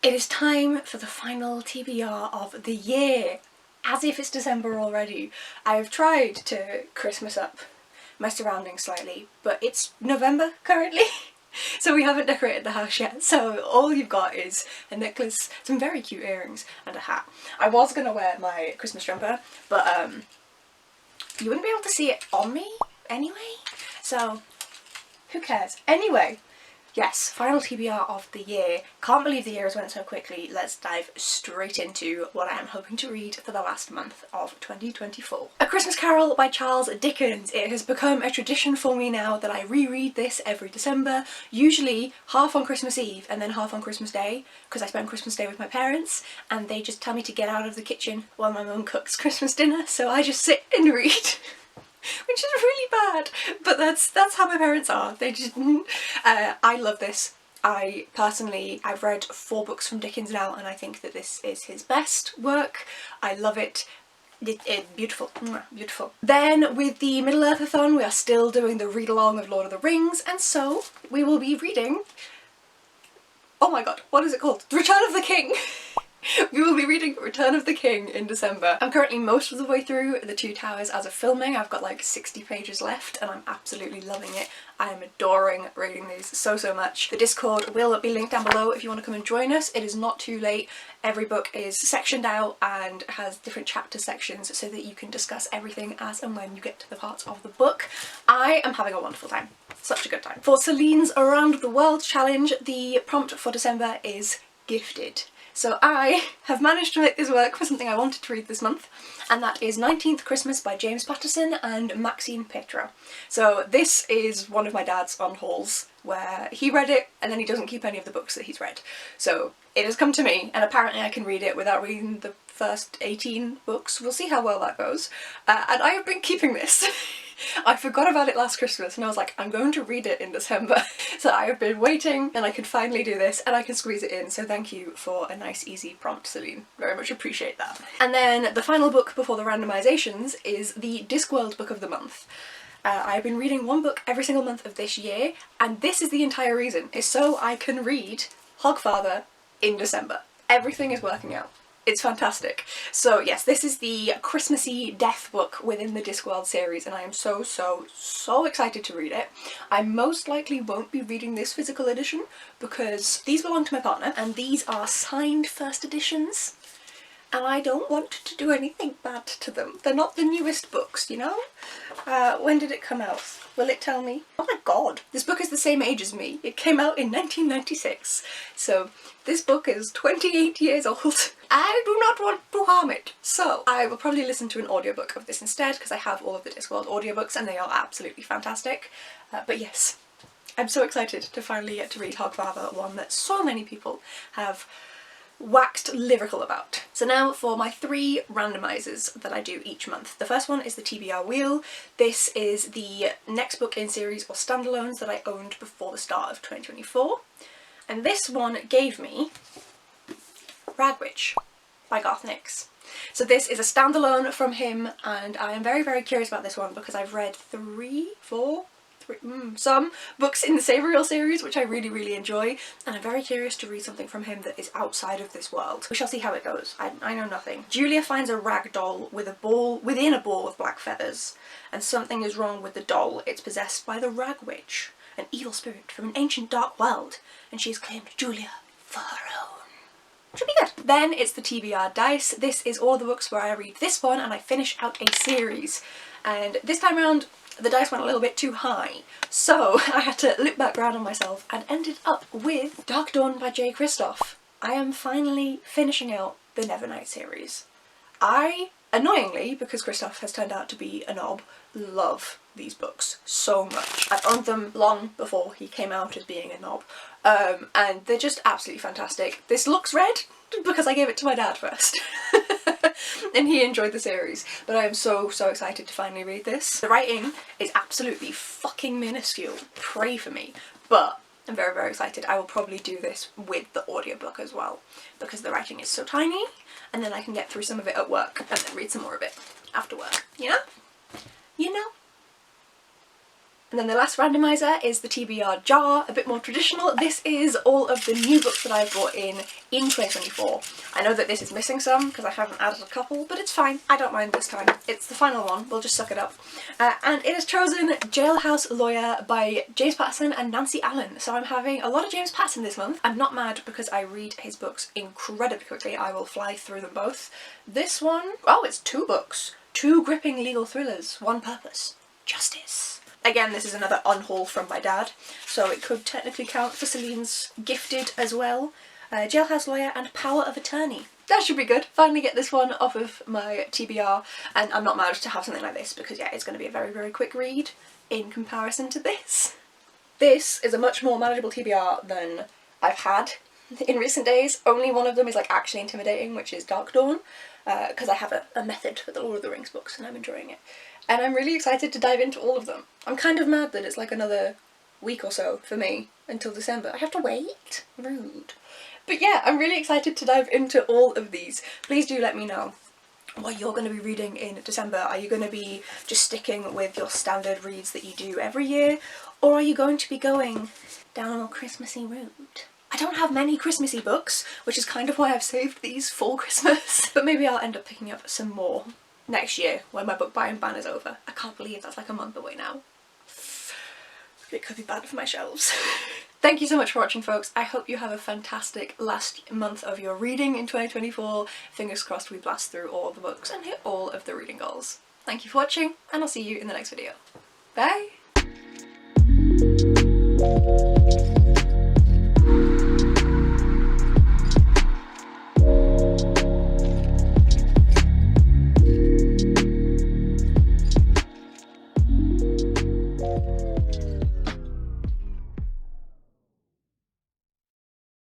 It is time for the final TBR of the year. As if it's December already. I have tried to Christmas up my surroundings slightly, but it's November currently. So we haven't decorated the house yet, so all you've got is a necklace, some very cute earrings, and a hat. I was going to wear my Christmas jumper, but you wouldn't be able to see it on me anyway, so who cares? Anyway, yes, final TBR of the year. Can't believe the year has went so quickly. Let's dive straight into what I am hoping to read for the last month of 2024. A Christmas Carol by Charles Dickens. It has become a tradition for me now that I reread this every December, usually half on Christmas Eve and then half on Christmas Day, because I spend Christmas Day with my parents and they just tell me to get out of the kitchen while my mum cooks Christmas dinner, so I just sit and read. Which is really bad, but that's how my parents are. They just I love this. I've read 4 books from Dickens now, and I think that this is his best work. I love it. It's beautiful, beautiful. Then with the Middle Earth-a-thon, we are still doing the read-along of Lord of the Rings, and so we will be reading, oh my god, what is it called? The Return of the King! We will be reading Return of the King in December. I'm currently most of the way through The Two Towers as of filming. I've got like 60 pages left and I'm absolutely loving it. I am adoring reading these so much. The Discord will be linked down below if you want to come and join us. It is not too late. Every book is sectioned out and has different chapter sections so that you can discuss everything as and when you get to the parts of the book. I am having a wonderful time. Such a good time. For Celine's Around the World challenge, the prompt for December is gifted. So I have managed to make this work for something I wanted to read this month, and that is 19th Christmas by James Patterson and Maxine Petra. So this is one of my dad's on hauls where he read it and then he doesn't keep any of the books that he's read. So it has come to me and apparently I can read it without reading the first 18 books. We'll see how well that goes. And I have been keeping this. I forgot about it last Christmas and I was like, I'm going to read it in December. So I have been waiting and I can finally do this and I can squeeze it in. So thank you for a nice easy prompt, Celine. Very much appreciate that. And then the final book before the randomisations is the Discworld book of the month. I've been reading 1 book every single month of this year, and this is the entire reason, is so I can read Hogfather in December. Everything is working out. It's fantastic. So yes, this is the Christmassy death book within the Discworld series and I am so excited to read it. I most likely won't be reading this physical edition because these belong to my partner and these are signed first editions and I don't want to do anything bad to them. They're not the newest books, you know? When did it come out? Will it tell me? Oh my god, this book is the same age as me. It came out in 1996. So this book is 28 years old. I do not want to harm it. So I will probably listen to an audiobook of this instead because I have all of the Discworld audiobooks and they are absolutely fantastic. But yes, I'm so excited to finally get to read Hogfather, one that so many people have waxed lyrical about. So now for my 3 randomisers that I do each month. The first one is the TBR Wheel. This is the next book in series or standalones that I owned before the start of 2024. And this one gave me Ragwitch by Garth Nix. So this is a standalone from him and I am very curious about this one because I've read some books in the Sabriel series which I really enjoy and I'm very curious to read something from him that is outside of this world. We shall see how it goes. I know nothing. Julia finds a rag doll with a ball within a ball of black feathers and something is wrong with the doll. It's possessed by the Rag Witch, an evil spirit from an ancient dark world, and she has claimed Julia for her own. Should be good. Then it's the TBR Dice. This is all the books where I read this one and I finish out a series. And this time around the dice went a little bit too high, so I had to look back around on myself and ended up with Dark Dawn by J. Kristoff. I am finally finishing out the Nevernight series. I, annoyingly, because Kristoff has turned out to be a knob, love these books so much. I've owned them long before he came out as being a knob, and they're just absolutely fantastic. This looks red because I gave it to my dad first. And he enjoyed the series, but I am so excited to finally read this. The writing is absolutely fucking minuscule, pray for me, but I'm very excited. I will probably do this with the audiobook as well because the writing is so tiny and then I can get through some of it at work and then read some more of it after work, you know? You know? And then the last randomiser is the TBR Jar, a bit more traditional. This is all of the new books that I've brought in 2024. I know that this is missing some because I haven't added a couple, but it's fine. I don't mind this time. It's the final one. We'll just suck it up. And it has chosen Jailhouse Lawyer by James Patterson and Nancy Allen. So I'm having a lot of James Patterson this month. I'm not mad because I read his books incredibly quickly. I will fly through them both. This one, oh, it's 2 books. 2 gripping legal thrillers. One purpose. Justice. Again, this is another unhaul from my dad, so it could technically count for Celine's gifted as well. Jailhouse Lawyer and Power of Attorney. That should be good. Finally get this one off of my TBR, and I'm not mad to have something like this because yeah, it's going to be a very, very quick read in comparison to this. This is a much more manageable TBR than I've had in recent days. Only one of them is like actually intimidating, which is Dark Dawn, because I have a method for the Lord of the Rings books and I'm enjoying it. And I'm really excited to dive into all of them. I'm kind of mad that it's like another week or so for me until December. I have to wait. Rude. But yeah, I'm really excited to dive into all of these. Please do let me know what you're going to be reading in December. Are you going to be just sticking with your standard reads that you do every year? Or are you going to be going down a more Christmassy route? I don't have many Christmassy books, which is kind of why I've saved these for Christmas. But maybe I'll end up picking up some more next year when my book buying ban is over. I can't believe that's like a month away now. It could be bad for my shelves. Thank you so much for watching, folks. I hope you have a fantastic last month of your reading in 2024. Fingers crossed we blast through all the books and hit all of the reading goals. Thank you for watching, and I'll see you in the next video. Bye!